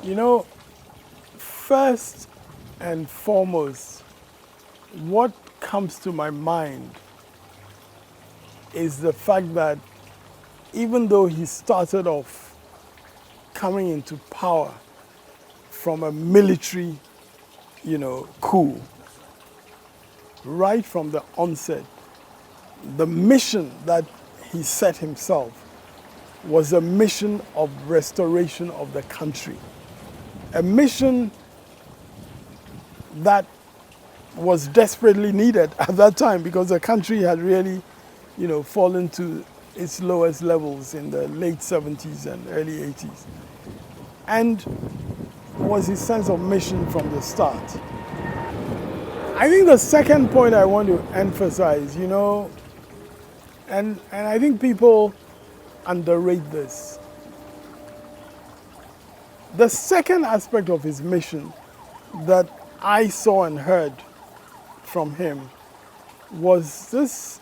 You know, first and foremost, what comes to my mind is the fact that even though he started off coming into power from a military, coup, right from the onset, the mission that he set himself was a mission of restoration of the country. A mission that was desperately needed at that time because the country had really, fallen to its lowest levels in the late 70s and early 80s. And was his sense of mission from the start. I think the second point I want to emphasize, and I think people underrate this. The second aspect of his mission that I saw and heard from him was this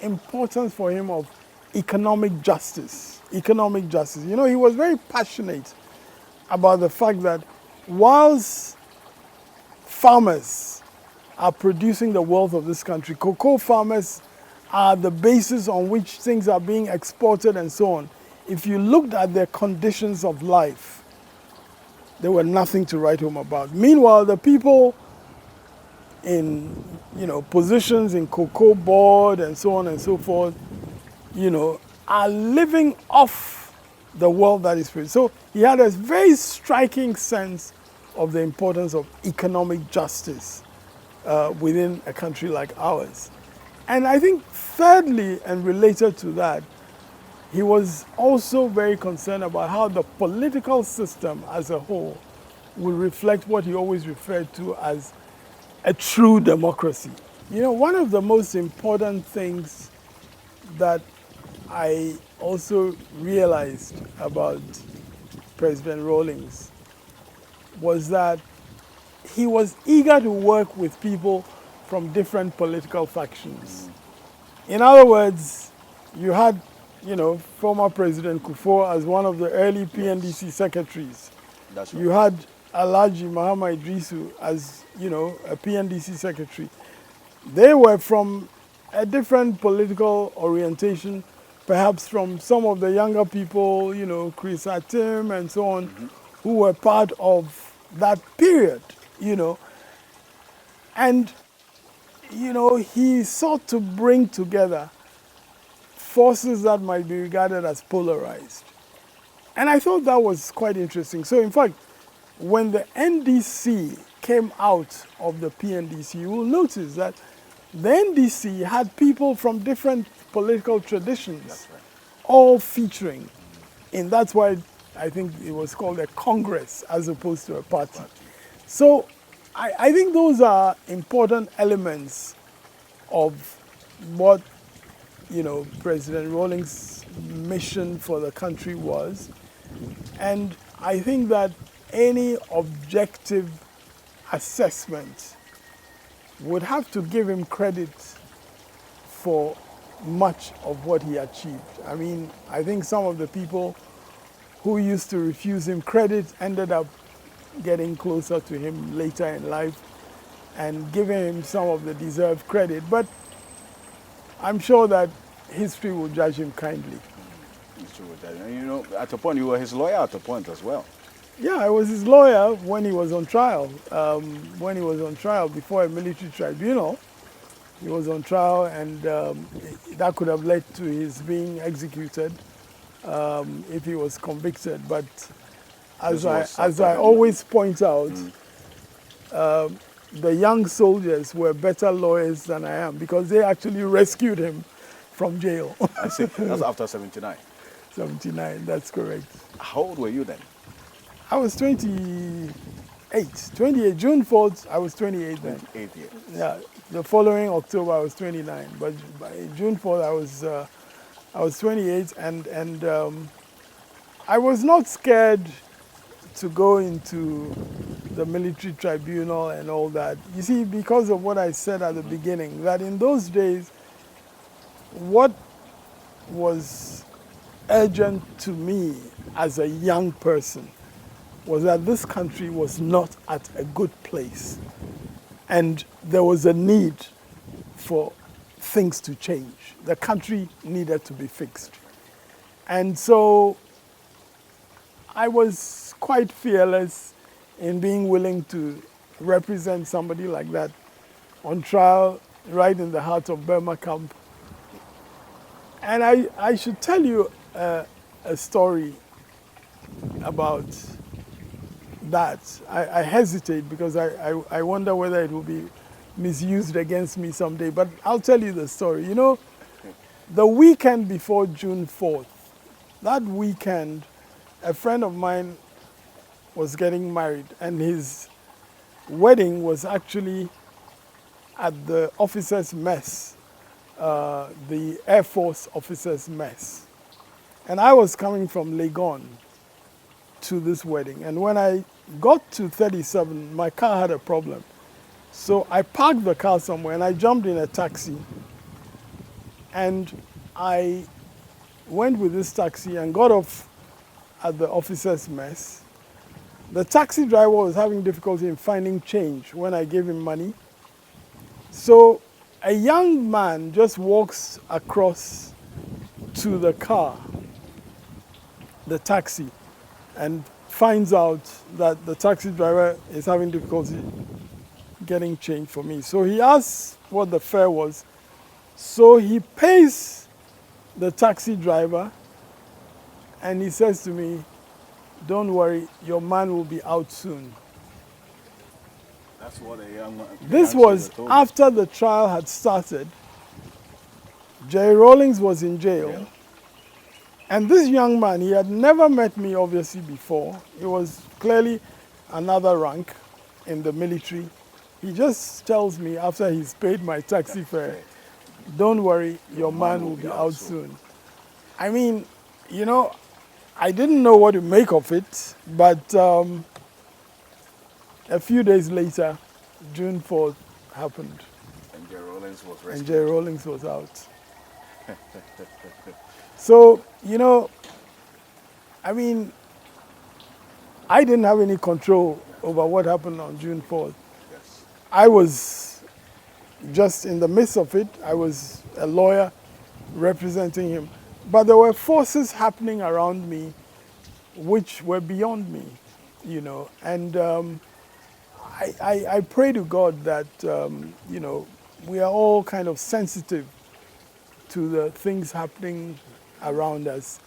importance for him of economic justice. Economic justice. He was very passionate about the fact that whilst farmers are producing the wealth of this country, cocoa farmers are the basis on which things are being exported and so on. If you looked at their conditions of life, they were nothing to write home about. Meanwhile, the people in, positions in cocoa board and so on and so forth, are living off the wealth that is produced. So he had a very striking sense of the importance of economic justice within a country like ours. And I think thirdly, and related to that, he was also very concerned about how the political system as a whole would reflect what he always referred to as a true democracy. One of the most important things that I also realized about President Rawlings was that he was eager to work with people from different political factions. In other words, you had, former President Kufuor as one of the early PNDC secretaries. That's right. You had Alhaji Mahama Idrisu as, a PNDC secretary. They were from a different political orientation, perhaps from some of the younger people, Chris Atim and so on, who were part of that period, And, he sought to bring together forces that might be regarded as polarized. And I thought that was quite interesting. So in fact, when the NDC came out of the PNDC, you will notice that the NDC had people from different political traditions, all featuring. And that's why I think it was called a Congress as opposed to a party. So I think those are important elements of what, President Rawlings' mission for the country was. And I think that any objective assessment would have to give him credit for much of what he achieved. I mean, I think some of the people who used to refuse him credit ended up getting closer to him later in life and giving him some of the deserved credit. But I'm sure that history will judge him kindly. History will judge him. At a point, you were his lawyer at a point as well. Yeah, I was his lawyer when he was on trial. Before a military tribunal, he was on trial, and that could have led to his being executed if he was convicted. But as I always point out, the young soldiers were better lawyers than I am because they actually rescued him from jail. I see. That's after 79. 79, that's correct. How old were you then? I was 28. June 4th, I was 28 then. 28 years. Yeah, the following October I was 29, but by June 4th I was 28, and I was not scared to go into the military tribunal and all that. You see, because of what I said at the beginning, that in those days, what was urgent to me as a young person was that this country was not at a good place. And there was a need for things to change. The country needed to be fixed. And so I was quite fearless in being willing to represent somebody like that on trial right in the heart of Burma camp. And I should tell you a story about that. I hesitate because I wonder whether it will be misused against me someday, but I'll tell you the story. You know, the weekend before June 4th, that weekend, a friend of mine was getting married, and his wedding was actually at the officers' mess, the Air Force officers' mess. And I was coming from Legon to this wedding. And when I got to 37, my car had a problem. So I parked the car somewhere and I jumped in a taxi. And I went with this taxi and got off at the officers' mess. The taxi driver was having difficulty in finding change when I gave him money. So a young man just walks across to the car, the taxi, and finds out that the taxi driver is having difficulty getting change for me. So he asks what the fare was. So he pays the taxi driver and he says to me, "Don't worry, your man will be out soon." That's what a young man. This was after the trial had started. Jerry Rawlings was in jail. Yeah. And this young man, he had never met me obviously before. He was clearly another rank in the military. He just tells me after he's paid my taxi fare, "Don't worry, your man will be out soon." I mean, you know, I didn't know what to make of it, but a few days later, June 4th happened. And Jerry Rawlings was rescued. And Jerry Rawlings was out. So, you know, I mean, I didn't have any control over what happened on June 4th. Yes. I was just in the midst of it. I was a lawyer representing him. But there were forces happening around me which were beyond me, you know. And I pray to God that, you know, we are all kind of sensitive to the things happening around us.